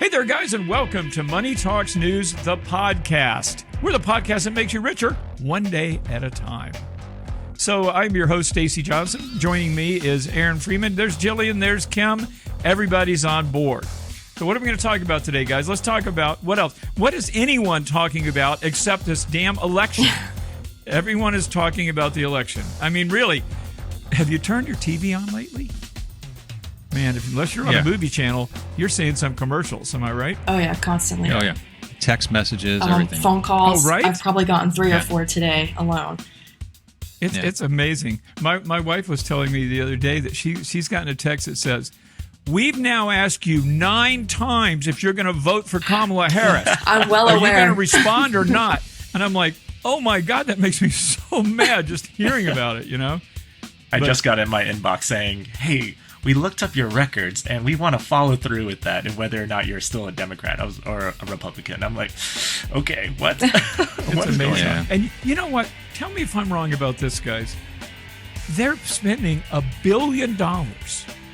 Hey there, guys, and welcome to Money Talks News, the podcast. We're the podcast that makes you richer one day at a time. So I'm your host, Stacey Johnson. Joining me is Aaron Freeman. There's Jillian. There's Kim. Everybody's on board. So what are we going to talk about today, guys? Let's talk about what else. What is anyone talking about except this damn election? Everyone is talking about the election. I mean, really, have you turned your TV on lately? Man, unless you're on a movie channel, you're seeing some commercials. Am I right? Oh, yeah, constantly. Oh, yeah. Text messages, everything. Phone calls. Oh, right? I've probably gotten 3 or 4 today alone. It's amazing. My wife was telling me the other day that she's gotten a text that says, "We've now asked you 9 times if you're going to vote for Kamala Harris. I'm well Are aware. you going to respond or not?" And I'm like, oh, my God, that makes me so mad just hearing about it, you know? I just got in my inbox saying, hey, we looked up your records and we want to follow through with that and whether or not you're still a Democrat or a Republican. I'm like, okay, what? What's amazing. going on? And you know what? Tell me if I'm wrong about this, guys. They're spending $1 billion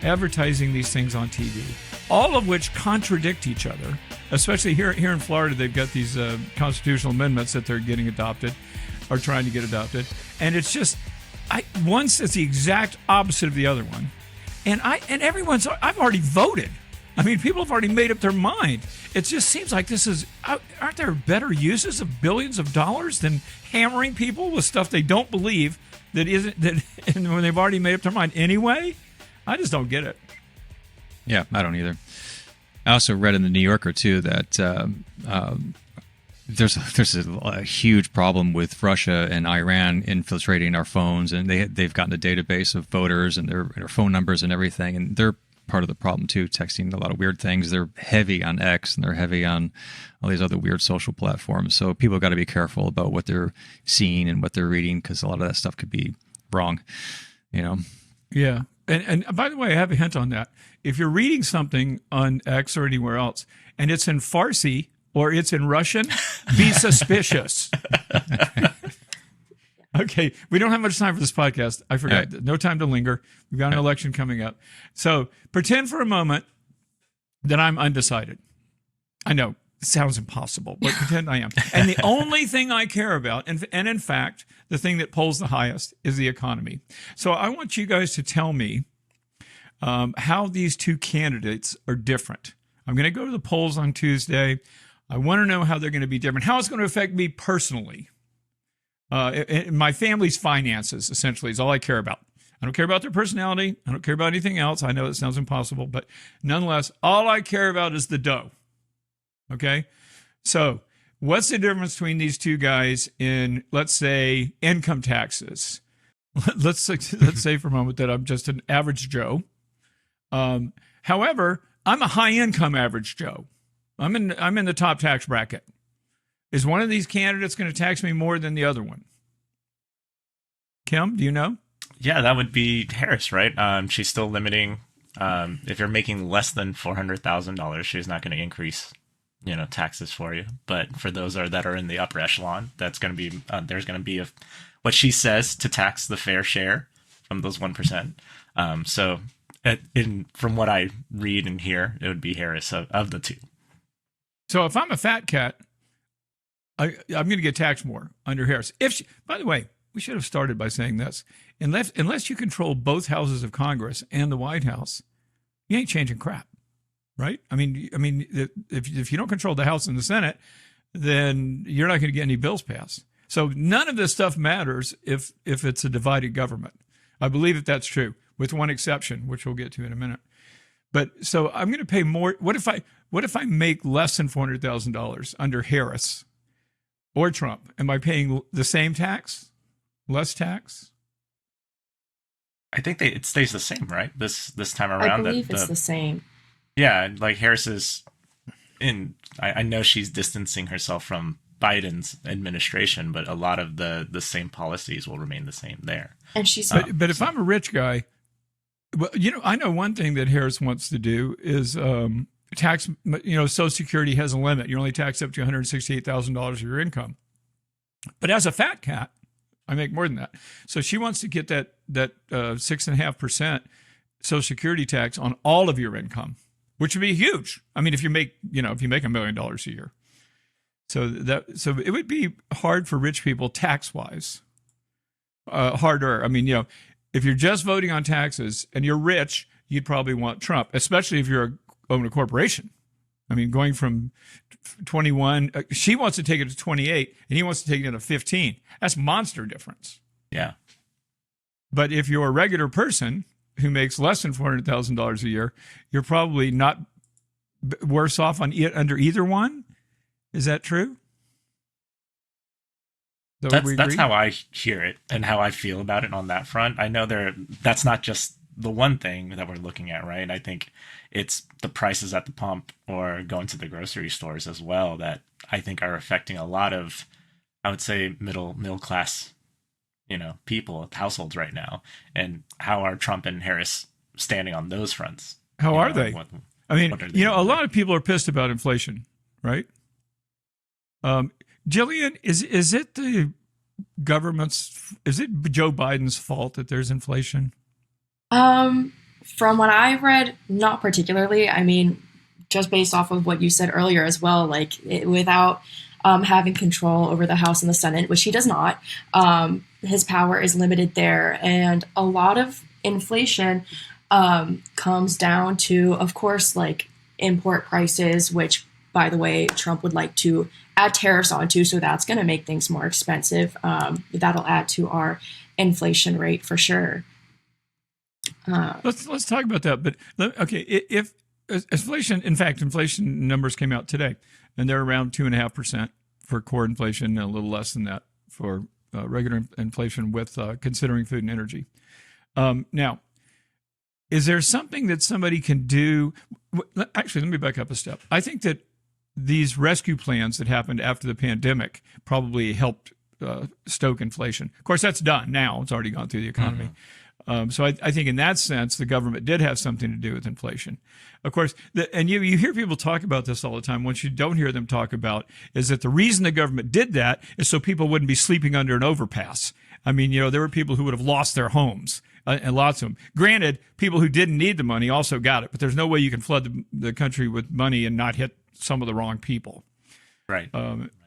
advertising these things on TV, all of which contradict each other. Especially here in Florida, they've got these constitutional amendments that they're getting adopted or trying to get adopted. And it's just, one says the exact opposite of the other one. And I've already voted. I mean, people have already made up their mind. It just seems like aren't there better uses of billions of dollars than hammering people with stuff they don't believe and when they've already made up their mind anyway? I just don't get it. Yeah, I don't either. I also read in the New Yorker too that there's a huge problem with Russia and Iran infiltrating our phones, and they've gotten a database of voters and their phone numbers and everything, and they're part of the problem too, texting a lot of weird things. They're heavy on X and they're heavy on all these other weird social platforms. So people got to be careful about what they're seeing and what they're reading, because a lot of that stuff could be wrong, you know? Yeah. And by the way, I have a hint on that. If you're reading something on X or anywhere else and it's in Farsi or it's in Russian, be suspicious. Okay, we don't have much time for this podcast. I forgot. Right. No time to linger. We've got an election coming up. So pretend for a moment that I'm undecided. I know, it sounds impossible, but pretend I am. And the only thing I care about, and in fact, the thing that polls the highest, is the economy. So I want you guys to tell me how these two candidates are different. I'm going to go to the polls on Tuesday. I want to know how they're going to be different, how it's going to affect me personally. My family's finances, essentially, is all I care about. I don't care about their personality. I don't care about anything else. I know it sounds impossible, but nonetheless, all I care about is the dough. Okay? So what's the difference between these two guys in, let's say, income taxes? Let's say for a moment that I'm just an average Joe. However, I'm a high-income average Joe. I'm in the top tax bracket. Is one of these candidates going to tax me more than the other one? Kim, do you know? Yeah, that would be Harris, right? She's still limiting. If you're making less than $400,000, she's not going to increase, taxes for you. But for those that are in the upper echelon, that's going to be there's going to be what she says to tax the fair share from those 1%. So, from what I read and hear, it would be Harris of the two. So if I'm a fat cat, I'm going to get taxed more under Harris. By the way, we should have started by saying this. Unless you control both houses of Congress and the White House, you ain't changing crap, right? I mean, if you don't control the House and the Senate, then you're not going to get any bills passed. So none of this stuff matters if it's a divided government. I believe that that's true, with one exception, which we'll get to in a minute. But so I'm going to pay more. What if I make less than $400,000 under Harris or Trump? Am I paying the same tax? Less tax? I think it stays the same, right? This time around. I believe it's the same. Yeah, like Harris is I know she's distancing herself from Biden's administration, but a lot of the same policies will remain the same there. And she's but if I'm a rich guy, well, I know one thing that Harris wants to do is tax. Social Security has a limit. You only tax up to $168,000 of your income. But as a fat cat, I make more than that. So she wants to get that 6.5% Social Security tax on all of your income. which would be huge. I mean, if you make $1 million a year, so it would be hard for rich people tax wise, harder. I mean, if you're just voting on taxes and you're rich, you'd probably want Trump, especially if you're own a corporation. I mean, going from 21, she wants to take it to 28, and he wants to take it to 15. That's monster difference. Yeah. But if you're a regular person who makes less than $400,000 a year, you're probably not worse off under either one. Is that true? That's how I hear it and how I feel about it on that front. I know that's not just the one thing that we're looking at, right? I think it's the prices at the pump or going to the grocery stores as well that I think are affecting a lot of, I would say, middle class, people, households right now. And how are Trump and Harris standing on those fronts? How are they? A lot of people are pissed about inflation, right? Jillian, is it the is it Joe Biden's fault that there's inflation? From what I read, not particularly. I mean, just based off of what you said earlier as well, without having control over the House and the Senate, which he does not, his power is limited there. And a lot of inflation comes down to, of course, import prices, which, by the way, Trump would like to add tariffs onto. So that's going to make things more expensive. That'll add to our inflation rate for sure. Let's talk about that. But okay, if inflation numbers came out today, and they're around 2.5% for core inflation, a little less than that for regular inflation with considering food and energy. Now, is there something that somebody can do? Actually, let me back up a step. I think that these rescue plans that happened after the pandemic probably helped stoke inflation. Of course, that's done now. It's already gone through the economy. So I think in that sense, the government did have something to do with inflation. Of course, and you hear people talk about this all the time. What you don't hear them talk about is that the reason the government did that is so people wouldn't be sleeping under an overpass. I mean, there were people who would have lost their homes, and lots of them. Granted, people who didn't need the money also got it, but there's no way you can flood the country with money and not hit some of the wrong people. Right.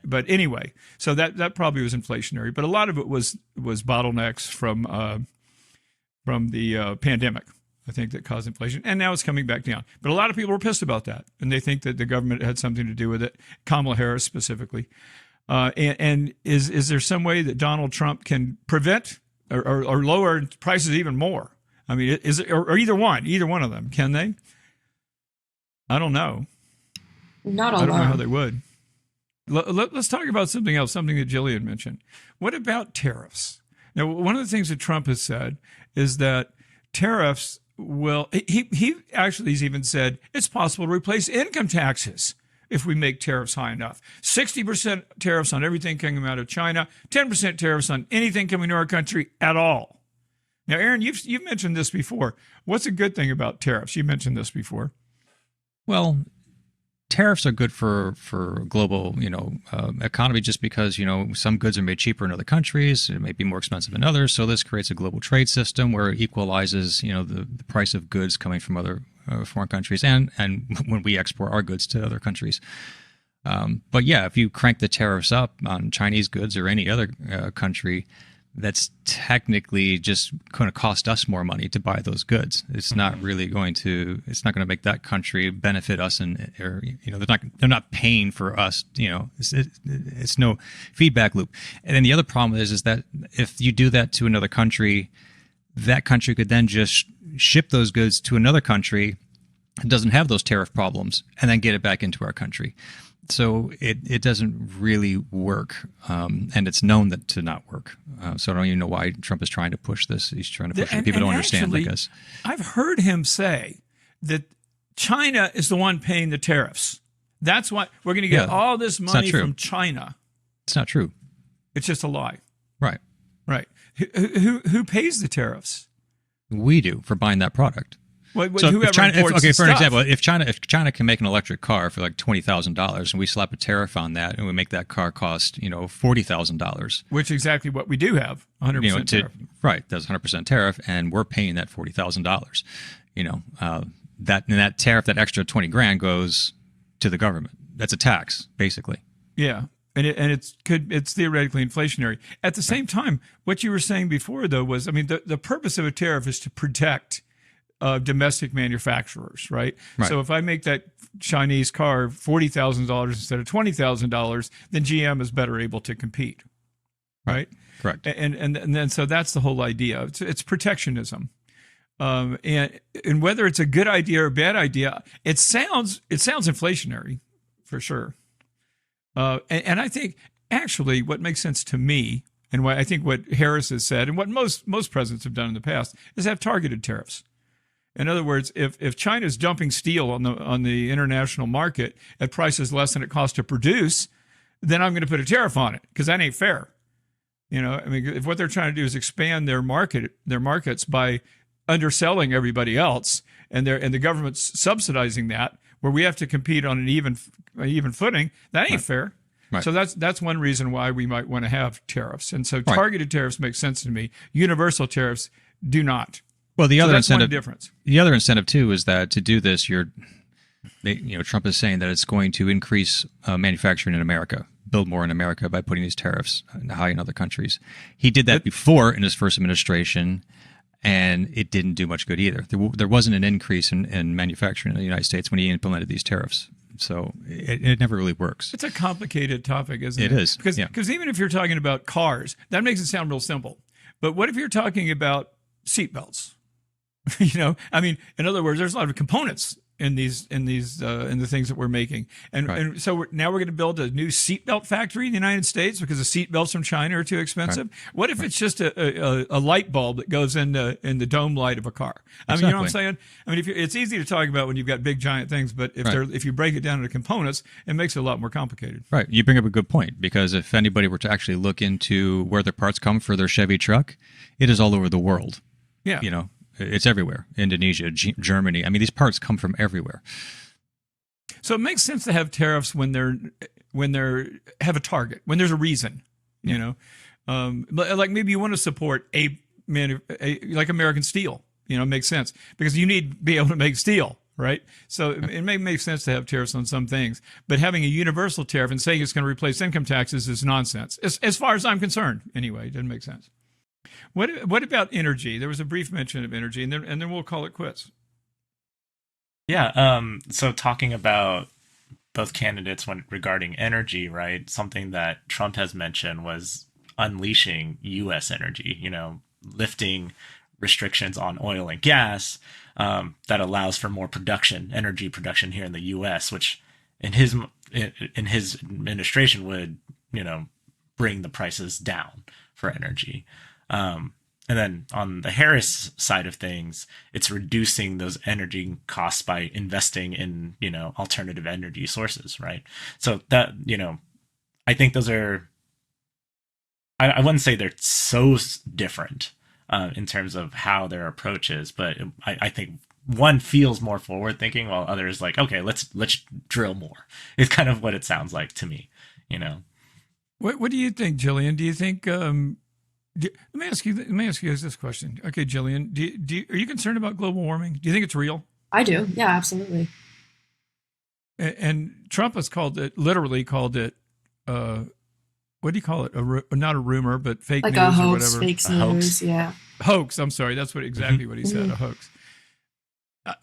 But anyway, so that probably was inflationary, but a lot of it was bottlenecks from the pandemic, I think, that caused inflation. And now it's coming back down. But a lot of people are pissed about that, and they think that the government had something to do with it, Kamala Harris specifically. And is there some way that Donald Trump can prevent or lower prices even more? I mean, is it, or either one of them, can they? I don't know. Not alone. I don't know how they would. Let's talk about something else, something that Jillian mentioned. What about tariffs? Now, one of the things that Trump has said is that tariffs he actually has even said it's possible to replace income taxes if we make tariffs high enough. 60% tariffs on everything coming out of China, 10% tariffs on anything coming to our country at all. Now, Aaron, you've mentioned this before. What's a good thing about tariffs? You mentioned this before. Well, tariffs are good for global, economy just because, some goods are made cheaper in other countries. It may be more expensive in others. So this creates a global trade system where it equalizes, the price of goods coming from other foreign countries and when we export our goods to other countries. But yeah, if you crank the tariffs up on Chinese goods or any other country, that's technically just going to cost us more money to buy those goods. It's not really going to. It's not going to make that country benefit us, they're not paying for us. It's no feedback loop. And then the other problem is that if you do that to another country, that country could then just ship those goods to another country that doesn't have those tariff problems, and then get it back into our country. So it doesn't really work, and it's known that to not work. So I don't even know why Trump is trying to push this. He's trying to push it. People don't understand, I guess. I've heard him say that China is the one paying the tariffs. That's why we're going to get all this money from China. It's not true. It's just a lie. Right. Who pays the tariffs? We do for buying that product. So whoever for an example, if China can make an electric car for like $20,000, and we slap a tariff on that, and we make that car cost $40,000, which is exactly what we do have, 100% tariff. Right, that's 100% tariff, and we're paying that $40,000. that tariff, that extra 20 grand goes to the government. That's a tax, basically. Yeah. And it's theoretically inflationary. At the same time, what you were saying before, though, was, I mean, the purpose of a tariff is to protect domestic manufacturers, right? So if I make that Chinese car $40,000 instead of $20,000, then GM is better able to compete, right? Correct. And then so that's the whole idea. It's protectionism. And whether it's a good idea or a bad idea, it sounds inflationary for sure. And I think actually what makes sense to me, and what I think what Harris has said, and what most presidents have done in the past, is have targeted tariffs. In other words, if China's dumping steel on the international market at prices less than it costs to produce, then I'm going to put a tariff on it because that ain't fair. You know, I mean, if what they're trying to do is expand their markets by underselling everybody else, and the government's subsidizing that, where we have to compete on an even footing, that ain't fair. Right. So that's one reason why we might want to have tariffs. And so targeted tariffs make sense to me. Universal tariffs do not. Well, the other incentive difference. The other incentive too is that to do this, Trump is saying that it's going to increase manufacturing in America, build more in America by putting these tariffs high in other countries. He did that before in his first administration, and it didn't do much good either. There wasn't an increase in manufacturing in the United States when he implemented these tariffs. So it never really works. It's a complicated topic, isn't it? It is. Because even if you're talking about cars, that makes it sound real simple. But what if you're talking about seatbelts? I mean, in other words, there's a lot of components in the things that we're making, and so now we're going to build a new seatbelt factory in the United States because the seatbelts from China are too expensive. What if it's just a light bulb that goes in the dome light of a car? I mean, you know what I'm saying? I mean, it's easy to talk about when you've got big giant things, but if you break it down into components, it makes it a lot more complicated. Right. You bring up a good point, because if anybody were to actually look into where their parts come for their Chevy truck, it is all over the world. Yeah. It's everywhere. Indonesia, Germany. I mean, these parts come from everywhere. So it makes sense to have tariffs when they're have a target, when there's a reason, like maybe you want to support like American steel, it makes sense because you need to be able to make steel, right? So it may make sense to have tariffs on some things, but having a universal tariff and saying it's going to replace income taxes is nonsense. As far as I'm concerned, anyway, it doesn't make sense. What about energy? There was a brief mention of energy, and then we'll call it quits. Yeah. So talking about both candidates regarding energy, right? Something that Trump has mentioned was unleashing U.S. energy. Lifting restrictions on oil and gas that allows for more energy production here in the U.S., which in his administration would bring the prices down for energy. And then on the Harris side of things, it's reducing those energy costs by investing in, alternative energy sources, right? So that, I think those are, I wouldn't say they're so different in terms of how their approach is, but I think one feels more forward thinking while others like, okay, let's drill more. It's kind of what it sounds like to me, What do you think, Jillian? Do you think, let me ask you guys this question. Okay, Jillian, are you concerned about global warming? Do you think it's real? I do. Yeah, absolutely. And Trump has literally called it, what do you call it? Not a rumor, but fake like news a hoax, or whatever. Fake news, yeah. Hoax. I'm sorry. That's exactly what he said. A hoax.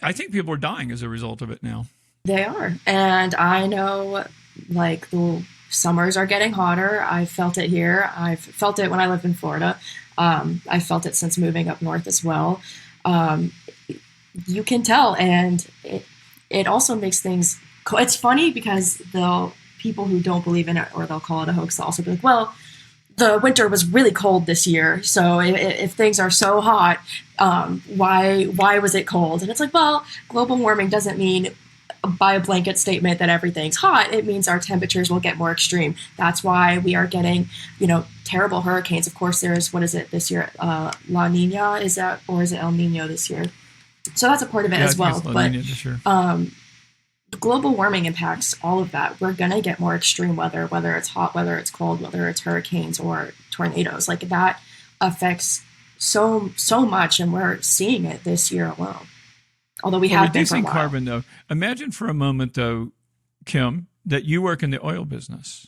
I think people are dying as a result of it now. They are, and I know, like the summers are getting hotter. I felt it here. I've felt it when I lived in Florida. I felt it since moving up north as well. You can tell, and it also makes things. It's funny because people who don't believe in it, or they'll call it a hoax, they'll also be like, well, the winter was really cold this year, so if things are so hot, why was it cold? And it's like, well, global warming doesn't mean by a blanket statement that everything's hot. It means our temperatures will get more extreme. That's why we are getting, terrible hurricanes. Of course, there's, what is it this year? La Nina, is that, or is it El Nino this year? So that's a part of it as well. But global warming impacts all of that. We're going to get more extreme weather, whether it's hot, whether it's cold, whether it's hurricanes or tornadoes. Like that affects so much, and we're seeing it this year alone. although we Well, have been for a reducing while. carbon, though, imagine for a moment, though, Kim, that you work in the oil business,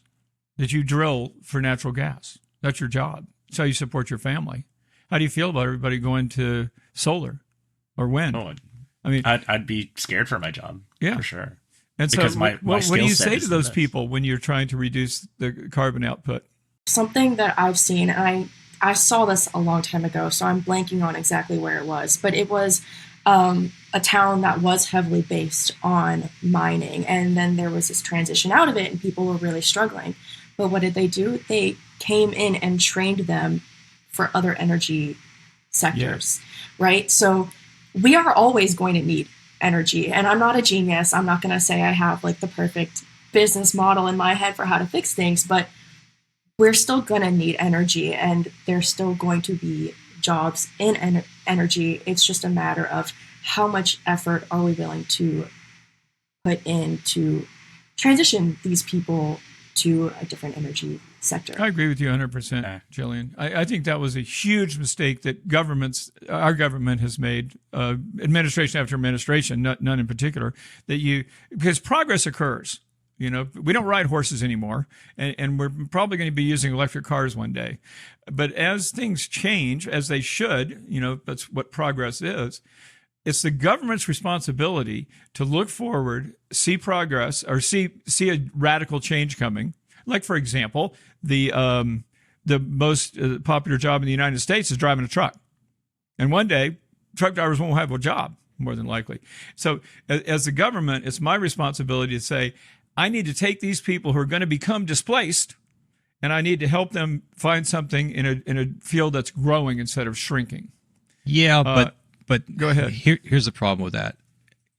that you drill for natural gas. That's your job. That's how you support your family. How do you feel about everybody going to solar or wind? Oh, I mean, I'd be scared for my job. Yeah. For sure. and so because my what do skill you set say is to in those this. people when you're trying to reduce the carbon output? Something that I've seen, and I saw this a long time ago, so I'm blanking on exactly where it was, but it was a town that was heavily based on mining, and then there was this transition out of it, and people were really struggling. But what did they do? They came in and trained them for other energy sectors, right? So we are always going to need energy, and I'm not a genius. I'm not going to say I have like the perfect business model in my head for how to fix things, but we're still going to need energy, and there's still going to be jobs in energy. It's just a matter of how much effort are we willing to put in to transition these people to a different energy sector. I agree with you 100%, Jillian. I think that was a huge mistake that our government has made, administration after administration, none in particular, because progress occurs. You know, we don't ride horses anymore, and we're probably going to be using electric cars one day. But as things change, as they should, that's what progress is. It's the government's responsibility to look forward, see progress, or see a radical change coming. Like, for example, the most popular job in the United States is driving a truck. And one day, truck drivers won't have a job, more than likely. So as the government, it's my responsibility to say, I need to take these people who are going to become displaced, and I need to help them find something in a field that's growing instead of shrinking. Yeah, but go ahead. Here's the problem with that.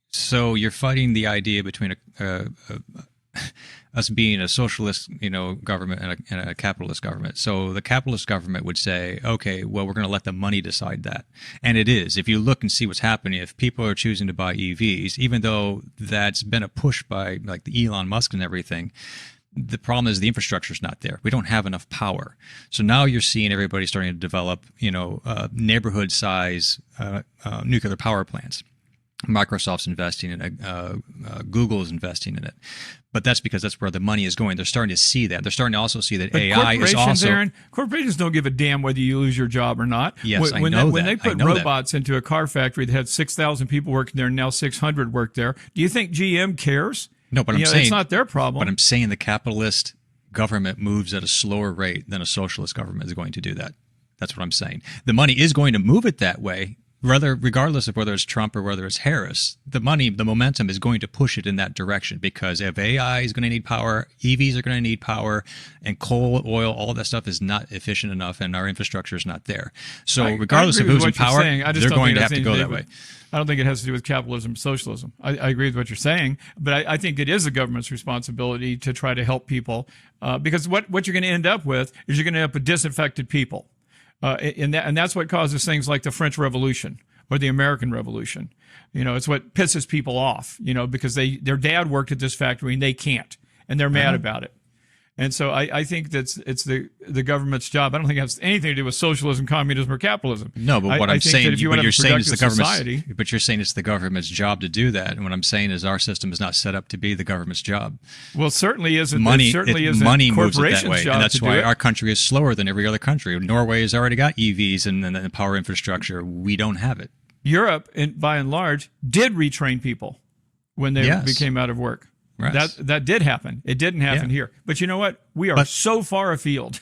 So you're fighting the idea between us being a socialist, government and a capitalist government. So the capitalist government would say, okay, well, we're going to let the money decide that. And it is. If you look and see what's happening, if people are choosing to buy EVs, even though that's been a push by like the Elon Musk and everything, the problem is the infrastructure is not there. We don't have enough power. So now you're seeing everybody starting to develop, neighborhood size nuclear power plants. Microsoft's investing in it. Google is investing in it. But that's because that's where the money is going. They're starting to see that. They're starting to also see that But AI is also... Aaron, corporations don't give a damn whether you lose your job or not. Yes, when I know when that. they put robots into a car factory that had 6,000 people working there and now 600 work there, do you think GM cares? No, but I'm saying... it's not their problem. But I'm saying the capitalist government moves at a slower rate than a socialist government is going to do that. That's what I'm saying. The money is going to move it that way. Regardless of whether it's Trump or whether it's Harris, the momentum is going to push it in that direction, because if AI is going to need power, EVs are going to need power, and coal, oil, all of that stuff is not efficient enough, and our infrastructure is not there. So regardless of who's in power, they're going to have to go that way. I don't think it has to do with capitalism or socialism. I agree with what you're saying, but I think it is the government's responsibility to try to help people, because what you're going to end up with is you're going to end up with disaffected people. And that's what causes things like the French Revolution or the American Revolution. It's what pisses people off, because their dad worked at this factory and they can't, and they're mad about it. And so I think it's the government's job. I don't think it has anything to do with socialism, communism, or capitalism. No, but what I'm saying, you're saying it's the society, but you're saying it's the government's job to do that. And what I'm saying is our system is not set up to be the government's job. Well, it certainly isn't. Money corporations' moves it that way, job and that's to why do it. our country is slower than every other country. Norway has already got EVs and power infrastructure. We don't have it. Europe, by and large, did retrain people when they became out of work. Right. That did happen. It didn't happen here. But you know what? We are so far afield.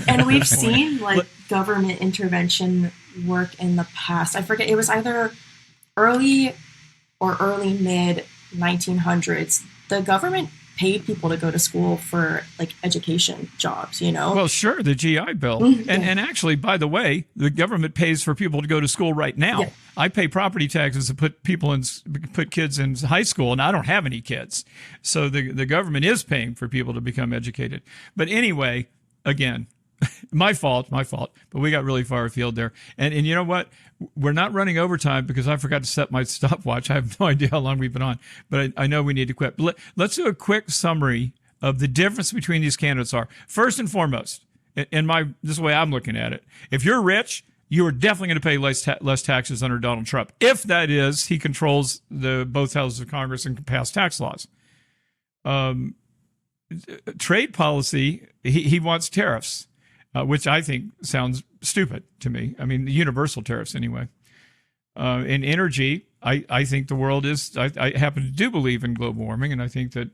And we've seen government intervention work in the past. I forget, it was either early mid 1900s. The government paid people to go to school for education jobs, Well, sure, the GI Bill. Mm-hmm. And actually, by the way, the government pays for people to go to school right now. Yeah. I pay property taxes to put kids in high school, and I don't have any kids. So the government is paying for people to become educated. But anyway, again, my fault, but we got really far afield there. And you know what? We're not running overtime because I forgot to set my stopwatch. I have no idea how long we've been on, but I know we need to quit. Let's do a quick summary of the difference between these candidates are. First and foremost, this is the way I'm looking at it. If you're rich you are definitely going to pay less taxes under Donald Trump, if that is he controls both houses of Congress and can pass tax laws. Trade policy, he wants tariffs, which I think sounds stupid to me. I mean, universal tariffs anyway. In energy, I think the world is, I happen to do believe in global warming, and I think that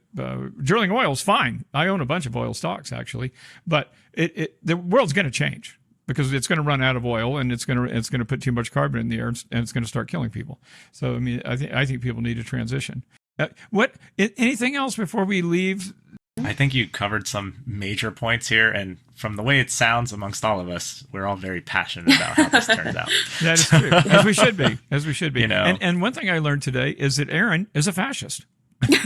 drilling oil is fine. I own a bunch of oil stocks, actually, but the world's going to change because it's going to run out of oil, and it's going to put too much carbon in the air, and it's going to start killing people. So, I mean, I think people need to transition. Anything else before we leave? I think you covered some major points here, and from the way it sounds amongst all of us, we're all very passionate about how this turns out. That is true, as we should be, You know? And one thing I learned today is that Aaron is a fascist. Look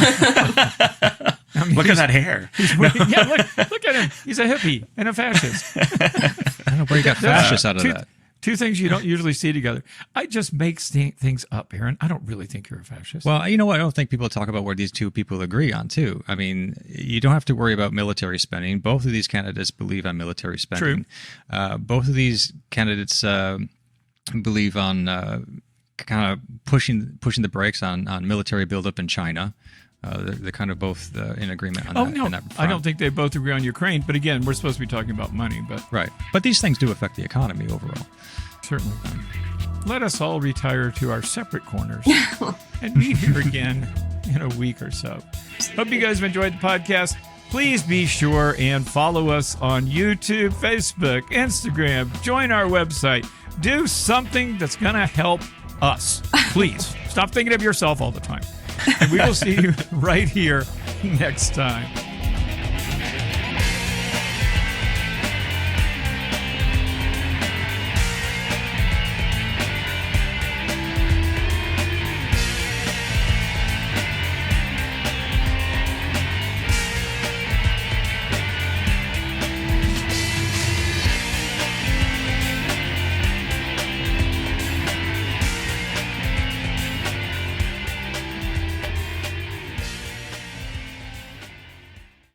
at that hair. Look at him. He's a hippie and a fascist. I don't know where you got fascists out of that. Two things you don't usually see together. I just make things up, Aaron. I don't really think you're a fascist. Well, you know what? I don't think people talk about where these two people agree on, too. I mean, you don't have to worry about military spending. Both of these candidates believe on military spending. True. Both of these candidates believe on kind of pushing the brakes on military buildup in China. They're kind of both in agreement on that. No, in that front. I don't think they both agree on Ukraine. But again, we're supposed to be talking about money. But Right. But these things do affect the economy overall. Certainly. Let us all retire to our separate corners and meet here again in a week or so. Hope you guys have enjoyed the podcast. Please be sure and follow us on YouTube, Facebook, Instagram. Join our website. Do something that's going to help us. Please. Stop thinking of yourself all the time. And we will see you right here next time.